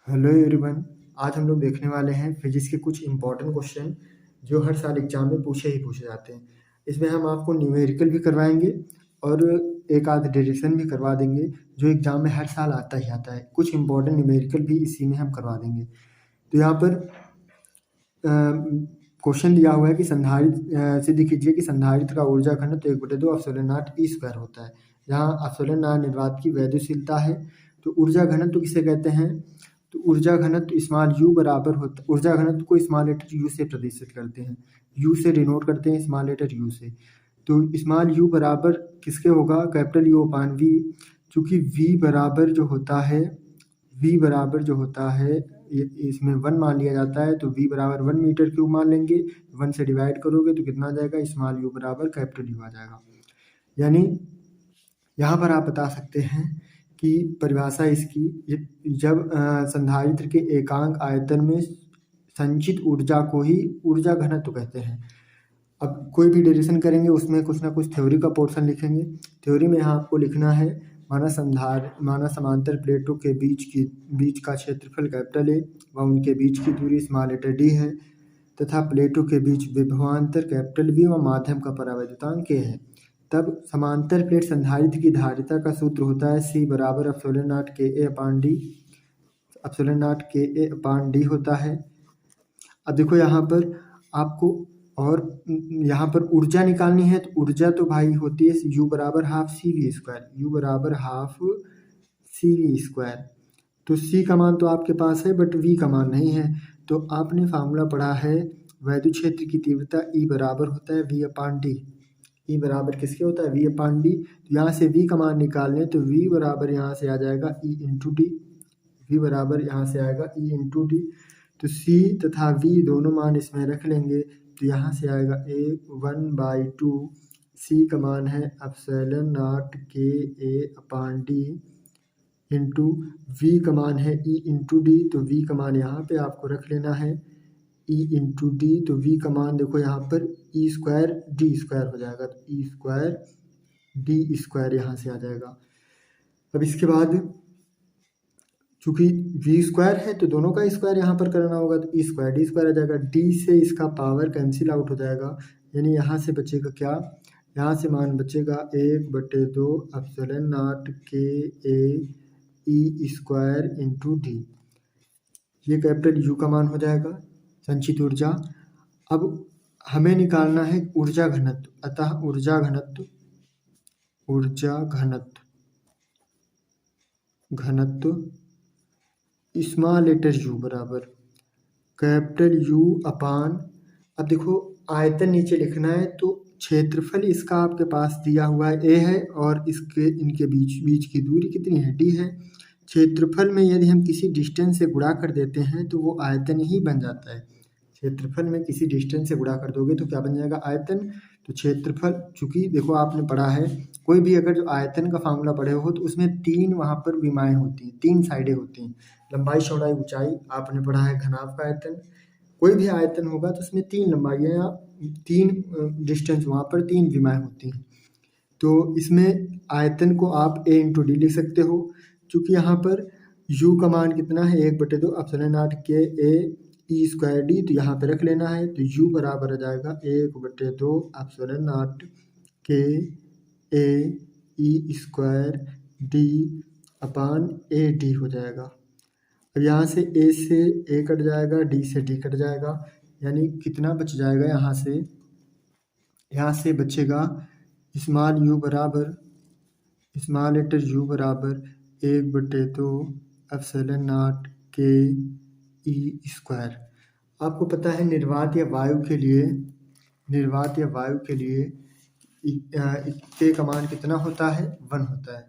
Hello everyone. आज हम लोग देखने वाले हैं फिजिक्स के कुछ इंपॉर्टेंट क्वेश्चन जो हर साल एग्जाम में पूछे जाते हैं। इसमें हम आपको न्यूमेरिकल भी करवाएंगे और एक आध डेरिवेशन भी करवा देंगे जो एग्जाम में हर साल आता ही आता है। कुछ इंपॉर्टेंट न्यूमेरिकल भी इसी में हम करवा देंगे। तो यहाँ पर क्वेश्चन दिया हुआ है कि सिद्ध कीजिए कि संधारित्र का ऊर्जा घनत्व 1/2 ε0 E² होता है। जहाँ ε0 निर्वात की वैद्युशीलता है। तो ऊर्जा घनत्व किसे कहते हैं? तो ऊर्जा घनत्व स्मॉल यू बराबर होता, ऊर्जा घनत्व को स्मॉल लेटर यू से प्रदर्शित करते हैं, यू से डिनोट करते हैं, स्मॉल लेटर यू से। तो स्मॉल यू बराबर किसके होगा? Capital U upon V. चूँकि वी बराबर जो होता है, वी बराबर जो होता है इसमें 1 मान लिया जाता है। तो वी बराबर 1 मीटर क्यूब मान लेंगे। 1 से डिवाइड करोगे तो कितना आ जाएगा? स्मॉल यू बराबर कैपिटल यू आ जाएगा। यानी यहाँ पर आप बता सकते हैं कि परिभाषा इसकी, जब संधारित्र के एकांक आयतन में संचित ऊर्जा को ही ऊर्जा घनत्व कहते हैं। अब कोई भी डेरिवेशन करेंगे उसमें कुछ ना कुछ थ्योरी का पोर्शन लिखेंगे। थ्योरी में यहाँ आपको लिखना है, माना समांतर प्लेटों के बीच का क्षेत्रफल कैपिटल ए व उनके बीच की दूरी स्मॉल लेटर डी है तथा प्लेटों के बीच विभवांतर कैपिटल वी व माध्यम का परावैद्युतांक के है। तब समांतर प्लेट संधारित्र की धारिता का सूत्र होता है C बराबर ε0 K A/D डी होता है। अब देखो यहाँ पर आपको और यहाँ पर ऊर्जा निकालनी है। तो ऊर्जा तो भाई होती है U बराबर हाफ CV²। तो C का मान तो आपके पास है बट V का मान नहीं है। तो आपने फार्मूला पढ़ा है वैद्युत क्षेत्र की तीव्रता E बराबर होता है V/D। E बराबर किसके होता है? V/D। तो यहाँ से V का मान निकालने तो V बराबर यहाँ से आ जाएगा E/D। V बराबर यहाँ से आएगा E/D। तो C तथा V दोनों मान इसमें रख लेंगे तो यहाँ से आएगा 1/2। C का मान है ε0 KA/D इंटू V का मान है E/D। तो V का मान यहाँ पे आपको रख लेना है E/D। तो V का मान देखो यहाँ पर E²D² हो जाएगा। तो E²D² यहाँ से आ जाएगा। अब इसके बाद चूँकि V² है तो दोनों का स्क्वायर यहाँ पर करना होगा। तो E²D² आ जाएगा। D से इसका पावर कैंसिल आउट हो जाएगा। यानी यहाँ से बचेगा क्या? यहाँ से मान बचेगा 1/2 ε0 KA E² D। ये कैपिटल U का मान हो जाएगा संचित ऊर्जा। अब हमें निकालना है ऊर्जा घनत्व। अतः ऊर्जा घनत्व स्मॉल लेटर u बराबर कैपिटल U अपान, अब देखो आयतन नीचे लिखना है तो क्षेत्रफल इसका आपके पास दिया हुआ है A है और इनके बीच की दूरी कितनी है? D है। क्षेत्रफल में यदि हम किसी डिस्टेंस से गुणा कर देते हैं तो वो आयतन ही बन जाता है। क्षेत्रफल में किसी डिस्टेंस से गुणा कर दोगे तो क्या बन जाएगा? आयतन। तो क्षेत्रफल, चूँकि देखो आपने पढ़ा है कोई भी अगर जो आयतन का फार्मूला पढ़े हो तो उसमें 3 वहाँ पर विमाएँ होती हैं, 3 साइडें होती हैं, लंबाई चौड़ाई ऊंचाई। आपने पढ़ा है घनाभ का आयतन। कोई भी आयतन होगा तो उसमें 3 लंबाइयाँ या 3 डिस्टेंस, वहाँ पर 3 विमाएँ होती हैं। तो इसमें आयतन को आप A/D लिख सकते हो। चूँकि यहाँ पर U का मान कितना है? 1/2 ε0 KA E²D। तो यहाँ पे रख लेना है। तो U बराबर आ जाएगा 1/2 ε0 KA E² D/AD हो जाएगा। अब यहाँ से A से A कट जाएगा, D से D कट जाएगा। यानी कितना बच जाएगा? यहाँ से बचेगा स्मॉल लेटर U बराबर 1/2 ε0 KE²। आपको पता है निर्वात या वायु के लिए K का मान कितना होता है? 1 होता है।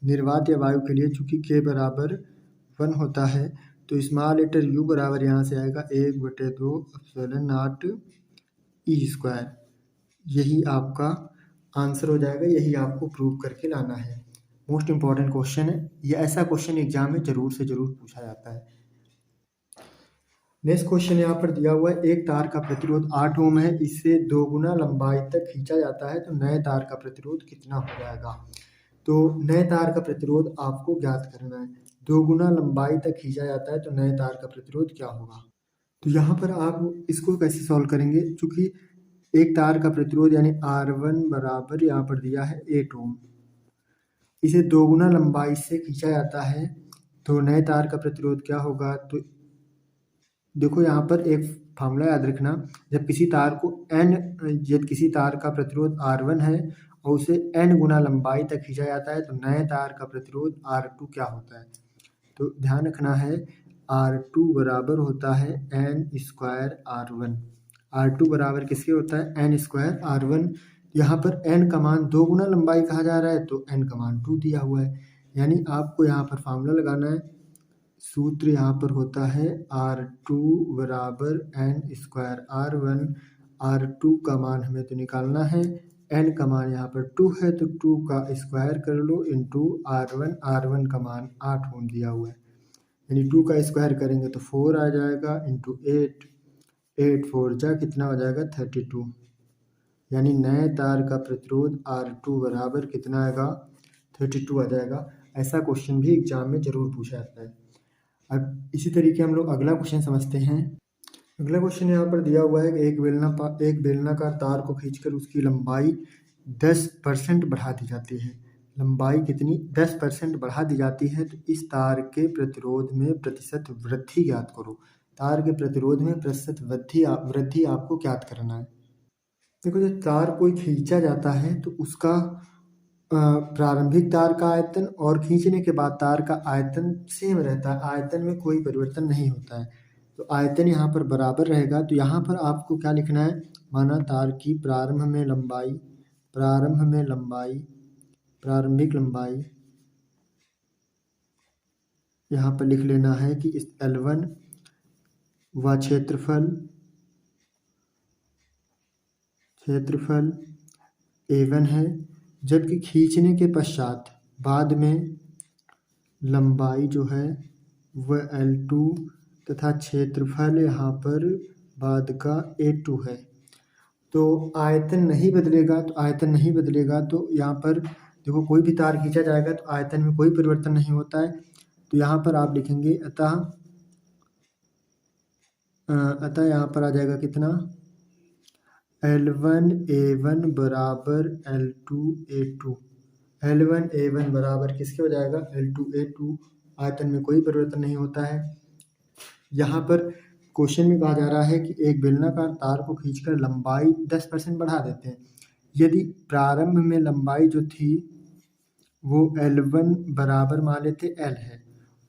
निर्वात या वायु के लिए चूँकि K बराबर 1 होता है तो स्मॉल लेटर U बराबर यहाँ से आएगा 1/2 ε0 E²। यही आपका आंसर हो जाएगा। यही आपको प्रूव करके लाना है। मोस्ट इम्पॉर्टेंट क्वेश्चन है ये। ऐसा क्वेश्चन एग्जाम में ज़रूर से ज़रूर पूछा जाता है। नेक्स्ट क्वेश्चन यहाँ पर दिया हुआ है, एक तार का प्रतिरोध 8 ओम है, इससे 2 गुना लंबाई तक खींचा जाता है तो नए तार का प्रतिरोध कितना हो जाएगा? तो नए तार का प्रतिरोध आपको ज्ञात करना है। 2 गुना लंबाई तक खींचा जाता है तो नए तार का प्रतिरोध क्या होगा। तो यहाँ पर आप इसको कैसे सॉल्व करेंगे, चूँकि एक तार का प्रतिरोध यानी R1 बराबर यहाँ पर दिया है 8 ओम, इसे 2 गुना लंबाई से खींचा जाता है तो नए तार का प्रतिरोध क्या होगा। तो देखो यहाँ पर एक फार्मूला याद रखना, जब किसी तार को जब किसी तार का प्रतिरोध R1 है और उसे n गुना लंबाई तक खींचा जाता है तो नए तार का प्रतिरोध R2 क्या होता है। तो ध्यान रखना है R2 बराबर होता है n स्क्वायर R1। R2 बराबर किसके होता है, n स्क्वायर R1। यहाँ पर n का मान 2 गुना लंबाई कहा जा रहा है तो n का मान 2 दिया हुआ है, यानी आपको यहाँ पर फार्मूला लगाना है। सूत्र यहाँ पर होता है R2 बराबर n स्क्वायर R1। R2 का मान हमें तो निकालना है, n का मान यहाँ पर 2 है तो 2 का स्क्वायर कर लो इंटू R1। R1 का मान 8 ओम दिया हुआ है, यानी 2 का स्क्वायर करेंगे तो 4 आ जाएगा इंटू 8, 8 4 जा कितना हो जाएगा 32, यानी नए तार का प्रतिरोध R2 बराबर कितना आएगा 32 आ जाएगा। ऐसा क्वेश्चन भी एग्जाम में ज़रूर पूछा जाता है। अब इसी तरीके हम लोग अगला क्वेश्चन समझते हैं। अगला क्वेश्चन यहाँ पर दिया हुआ है कि एक बेलनाकार तार को खींचकर उसकी लंबाई 10% बढ़ा दी जाती है। लंबाई कितनी 10% बढ़ा दी जाती है तो इस तार के प्रतिरोध में प्रतिशत वृद्धि ज्ञात करो। तार के प्रतिरोध में प्रतिशत वृद्धि आपको ज्ञात करना है। देखो जब तार कोई खींचा जाता है तो उसका प्रारंभिक तार का आयतन और खींचने के बाद तार का आयतन सेम रहता है, आयतन में कोई परिवर्तन नहीं होता है, तो आयतन यहाँ पर बराबर रहेगा। तो यहाँ पर आपको क्या लिखना है, माना तार की प्रारंभिक लंबाई यहाँ पर लिख लेना है कि इस L1 व क्षेत्रफल A1 है, जबकि खींचने के पश्चात बाद में लंबाई जो है वह L2 तथा क्षेत्रफल यहाँ पर बाद का A2 है। तो आयतन नहीं बदलेगा तो यहाँ पर देखो कोई भी तार खींचा जाएगा तो आयतन में कोई परिवर्तन नहीं होता है। तो यहाँ पर आप लिखेंगे अतः यहाँ पर आ जाएगा कितना L1 A1 बराबर L2 A2। L1 A1 बराबर किसके हो जाएगा L2 A2, आयतन में कोई परिवर्तन नहीं होता है। यहाँ पर क्वेश्चन में कहा जा रहा है कि एक बेलनाकार तार को खींचकर लंबाई 10% बढ़ा देते हैं। यदि प्रारंभ में लंबाई जो थी वो L1 बराबर मान लेते L है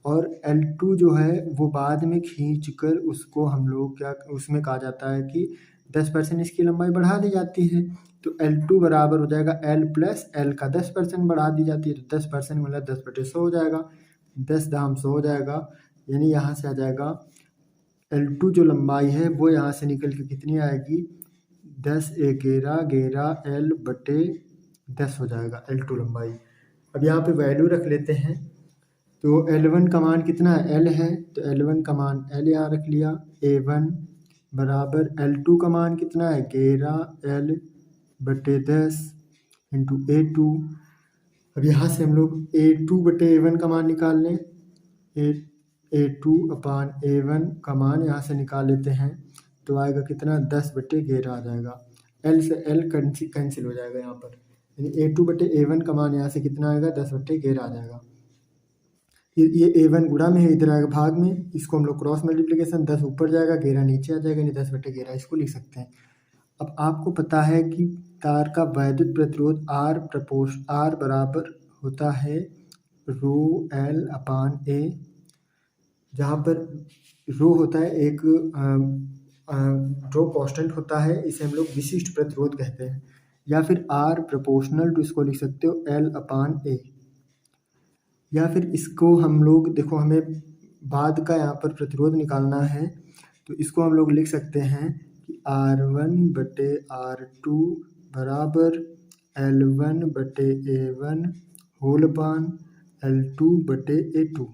और L2 जो है वो बाद में खींचकर उसको हम लोग उसमें कहा जाता है कि 10% इसकी लंबाई बढ़ा दी जाती है। तो L2 बराबर हो जाएगा L प्लस L का 10% बढ़ा दी जाती है, तो 10% मतलब 10/100 हो जाएगा, 10 दाम 100 हो जाएगा, यानी यहाँ से आ जाएगा L2 जो लंबाई है वो यहाँ से निकल के कितनी आएगी 10 11 L/10 हो जाएगा L2 लंबाई। अब यहाँ पे वैल्यू रख लेते हैं, तो L1 का मान कितना है L है तो L1 का मान L यहाँ रख लिया, A1 बराबर L2 का मान कितना है 11 L/10 इंटू A2। अब यहाँ से हम लोग A2/A1 का मान निकाल लें, A2/A1 का मान यहाँ से निकाल लेते हैं तो आएगा कितना 10/11 आ जाएगा, L से L कैंसिल हो जाएगा यहाँ पर, यानी A2/A1 का मान यहाँ से कितना आएगा 10/11 आ जाएगा। ये A1 गुणा में है, इधर आएगा भाग में, इसको हम लोग क्रॉस मल्टीप्लिकेशन 10 ऊपर जाएगा 11 नीचे आ जाएगा, यानी 10/11 इसको लिख सकते हैं। अब आपको पता है कि तार का वैद्युत प्रतिरोध R बराबर होता है ρL/A, जहाँ पर रो होता है एक रो कांस्टेंट होता है, इसे हम लोग विशिष्ट प्रतिरोध कहते हैं, या फिर R प्रोपोर्शनल टू इसको लिख सकते हो L/A, या फिर इसको हम लोग देखो हमें बाद का यहाँ पर प्रतिरोध निकालना है तो इसको हम लोग लिख सकते हैं कि R1/R2 बराबर L1/A1 होल अपान L2/A2।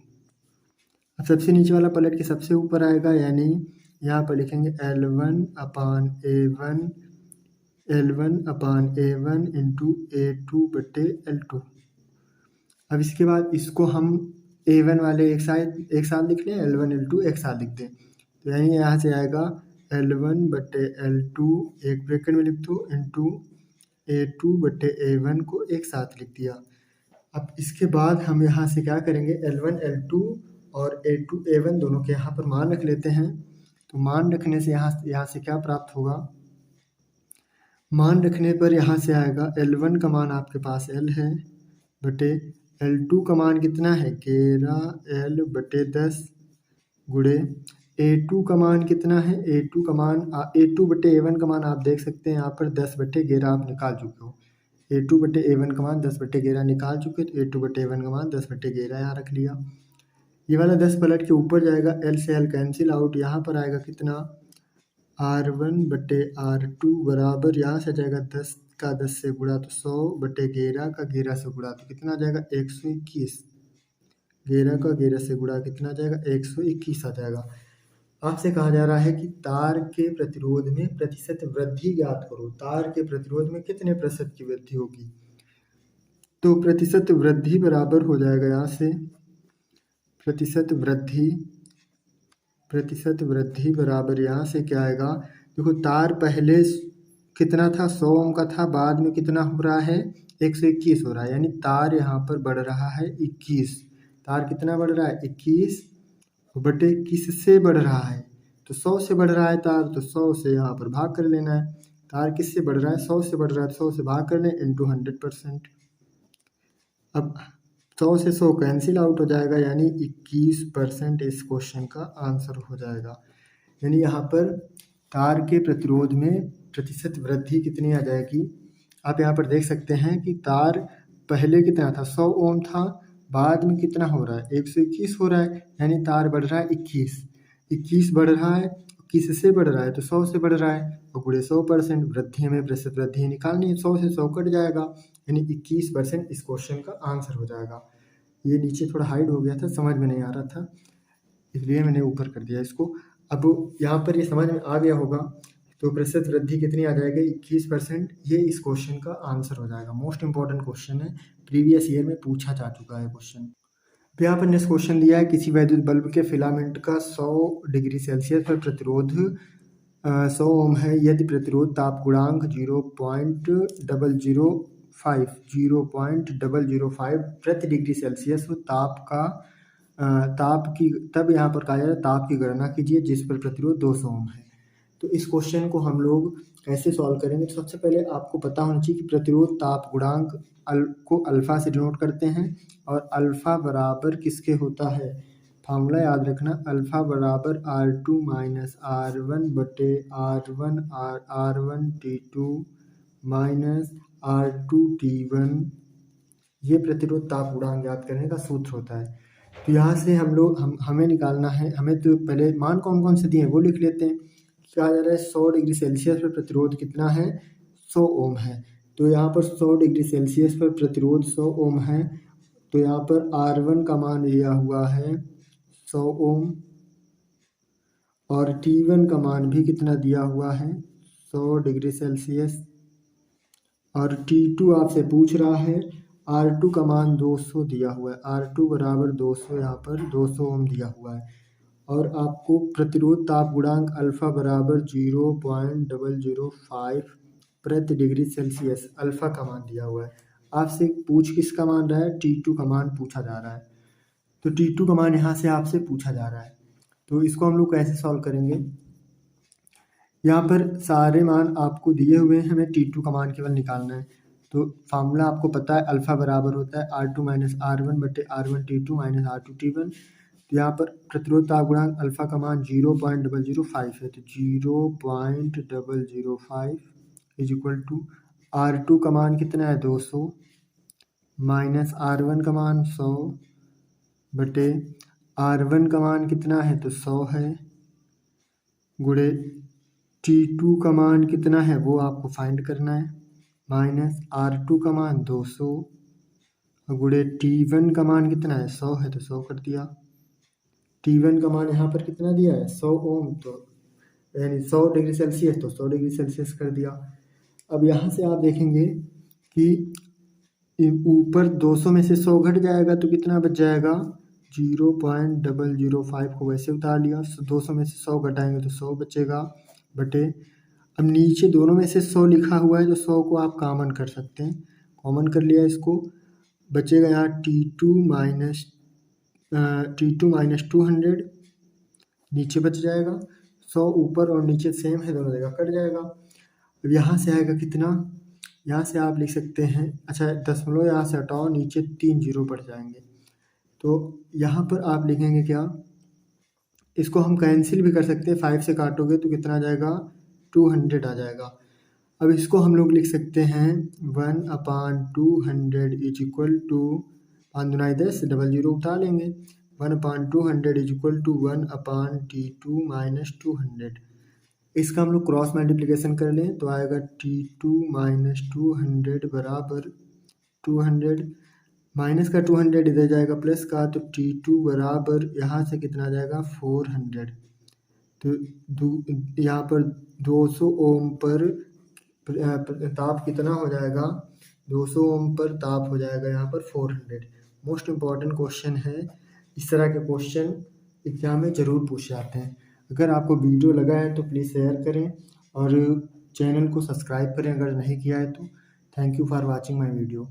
अब सबसे नीचे वाला पलट के सबसे ऊपर आएगा, यानी यहाँ पर लिखेंगे L1/A1 इंटू A2/L2। अब इसके बाद इसको हम A1 वाले एक साथ लिख लें, L1 L2 एक साथ लिख दें। तो यानी यहाँ से आएगा L1 बटे L2 एक ब्रैकेट में लिख दो इंटू A2 बटे A1 को एक साथ लिख दिया। अब इसके बाद हम यहाँ से क्या करेंगे, L1 L2 और A2 A1 दोनों के यहाँ पर मान रख लेते हैं। तो मान रखने से यहाँ से क्या प्राप्त होगा, मान रखने पर यहाँ से आएगा L1 का मान आपके पास L है बटे L2 का मान कितना है 11 L बटे 10 गुणे A2 का मान कितना है, A2 का मान A2 बटे A1 का मान आप देख सकते हैं यहाँ पर 10 बटे 11 आप निकाल चुके हो। A2 बटे A1 का मान 10 बटे 11 निकाल चुके, तो A2 बटे A1 का मान 10 बटे 11 यहाँ रख लिया। ये वाला 10 पलट के ऊपर जाएगा, L से L कैंसिल आउट, यहाँ पर आएगा कितना R1 बटे R2 बराबर यहाँ से जाएगा 10 का 10 से गुणा तो 100 बटे 11 का 11 से गुणा तो कितना आ जाएगा 121, 11 का 11 से गुणा कितना आ जाएगा 121 आ जाएगा। आपसे कहा जा रहा है कि तार के प्रतिरोध में प्रतिशत वृद्धि ज्ञात करो। तार के प्रतिरोध में कितने प्रतिशत की वृद्धि होगी, तो प्रतिशत वृद्धि बराबर हो जाएगा यहाँ से प्रतिशत वृद्धि बराबर यहाँ से क्या आएगा, देखो तार पहले कितना था 100 ओम का था, बाद में कितना हो रहा है 121 हो रहा है, यानी तार यहाँ पर बढ़ रहा है 21। तार कितना बढ़ रहा है 21 बटे किससे बढ़ रहा है, तो 100 से बढ़ रहा है तार, तो 100 से यहाँ पर भाग कर लेना है। तार किससे बढ़ रहा है 100 से बढ़ रहा है, 100 से भाग कर लें इंटू 100%। अब 100 से 100 कैंसिल आउट हो जाएगा, यानी 21% इस क्वेश्चन का आंसर हो जाएगा। यानी यहाँ पर तार के प्रतिरोध में प्रतिशत वृद्धि कितनी आ जाएगी, आप यहाँ पर देख सकते हैं कि तार पहले कितना था 100 ओम था, बाद में कितना हो रहा है 121 हो रहा है, यानी तार बढ़ रहा है 21 बढ़ रहा है, किससे बढ़ रहा है तो 100 से बढ़ रहा है, और गुणे 100% वृद्धि हमें प्रतिशत वृद्धि निकालनी है, 100 से 100 कट जाएगा, यानी 21% इस क्वेश्चन का आंसर हो जाएगा। ये नीचे थोड़ा हाइड हो गया था, समझ में नहीं आ रहा था, इसलिए मैंने ऊपर कर दिया इसको। अब यहाँ पर ये समझ में आ गया होगा, तो प्रतिशत वृद्धि कितनी आ जाएगी 21%, ये इस क्वेश्चन का आंसर हो जाएगा। मोस्ट इंपॉर्टेंट क्वेश्चन है, प्रीवियस ईयर में पूछा जा चुका है क्वेश्चन। तो यहाँ पर नेक्स्ट क्वेश्चन दिया है, किसी वैद्युत बल्ब के फिलामेंट का 100 डिग्री सेल्सियस पर प्रतिरोध 100 ओम है, यदि प्रतिरोध ताप गुणांक 0.005 प्रति डिग्री सेल्सियस हो, तब यहाँ पर कहा जा रहा है ताप की गणना कीजिए जिस पर प्रतिरोध 200 ओम है। तो इस क्वेश्चन को हम लोग कैसे सॉल्व करेंगे, तो सबसे पहले आपको पता होना चाहिए कि प्रतिरोध ताप गुणांक को अल्फ़ा से डिनोट करते हैं, और अल्फ़ा बराबर किसके होता है, फार्मूला याद रखना, अल्फ़ा बराबर R2 माइनस R1 बटे R1 T2 minus R2 T1, ये प्रतिरोध ताप गुणांक ज्ञात करने का सूत्र होता है। तो यहाँ से हमें निकालना है, हमें तो पहले मान कौन कौन से दिए हैं वो लिख लेते हैं। कहा जा रहा है 100 डिग्री सेल्सियस पर प्रतिरोध कितना है 100 ओम है, तो यहाँ पर 100 डिग्री सेल्सियस पर प्रतिरोध 100 ओम है, तो यहाँ पर R1 का मान दिया हुआ है 100 ओम, और T1 का मान भी कितना दिया हुआ है 100 डिग्री सेल्सियस, और T2 आपसे पूछ रहा है, R2 का मान 200 दिया हुआ है, R2 बराबर 200, यहाँ पर 200 ओम दिया हुआ है, और आपको प्रतिरोध ताप गुणांक अल्फ़ा बराबर 0.005 प्रति डिग्री सेल्सियस अल्फ़ा का मान दिया हुआ है। आपसे पूछ किसका मान रहा है, T2 का मान पूछा जा रहा है, तो T2 का मान यहाँ से आपसे पूछा जा रहा है। तो इसको हम लोग कैसे सॉल्व करेंगे, यहाँ पर सारे मान आपको दिए हुए हैं, हमें T2 का मान केवल निकालना है। तो फार्मूला आपको पता है, अल्फ़ा बराबर होता है R2 माइनस R1 बटे R1 T2 minus R2 T1। तो यहाँ पर प्रतिरोध ताप गुणांक अल्फ़ा का मान 0.005 है, तो 0.005 इज इक्वल टू R2 का मान कितना है 200 माइनस R1 का मान 100 बटे R1 का मान कितना है तो 100 है, गुणे T2 का मान कितना है वो आपको फाइंड करना है, माइनस R2 का मान 200 गुणे T1 का मान कितना है 100 है, तो 100 कर दिया। T1 का मान यहाँ पर कितना दिया है 100 ओम, तो यानी 100 डिग्री सेल्सियस, तो 100 डिग्री सेल्सियस कर दिया। अब यहाँ से आप देखेंगे कि ऊपर 200 में से 100 घट जाएगा तो कितना बच जाएगा 0.005 को वैसे उतार लिया। 200 में से 100 घटाएंगे तो 100 बचेगा बटे, अब नीचे दोनों में से 100 लिखा हुआ है तो 100 को आप कॉमन कर सकते हैं। कॉमन कर लिया इसको, बचेगा यहाँ T2 माइनस 200, नीचे बच जाएगा 100, ऊपर और नीचे सेम है दोनों जगह कट जाएगा। अब यहाँ से आएगा कितना, यहाँ से आप लिख सकते हैं, अच्छा दशमलव यहाँ से हटाओ, नीचे 3 जीरो बढ़ जाएंगे, तो यहाँ पर आप लिखेंगे क्या, इसको हम कैंसिल भी कर सकते हैं, 5 से काटोगे तो कितना आ जाएगा 200 आ जाएगा। अब इसको हम लोग लिख सकते हैं 1/200 इज इक्वल टू 5 दूना 10, डबल जीरो उतार लेंगे, 1/200 is equal to 1/T2 minus 200। इसका हम लोग क्रॉस मल्टीप्लिकेशन कर लें तो आएगा T2 माइनस 200 बराबर 200, माइनस का 200 इधर जाएगा प्लस का, तो T2 बराबर यहाँ से कितना आ जाएगा 400। तो यहाँ पर 200 ओम पर ताप कितना हो जाएगा, 200 ओम पर ताप हो जाएगा यहाँ पर 400। मोस्ट इम्पॉर्टेंट क्वेश्चन है, इस तरह के क्वेश्चन एग्जाम में ज़रूर पूछे जाते हैं। अगर आपको वीडियो लगा है तो प्लीज़ शेयर करें और चैनल को सब्सक्राइब करें अगर नहीं किया है तो। Thank you for watching my video.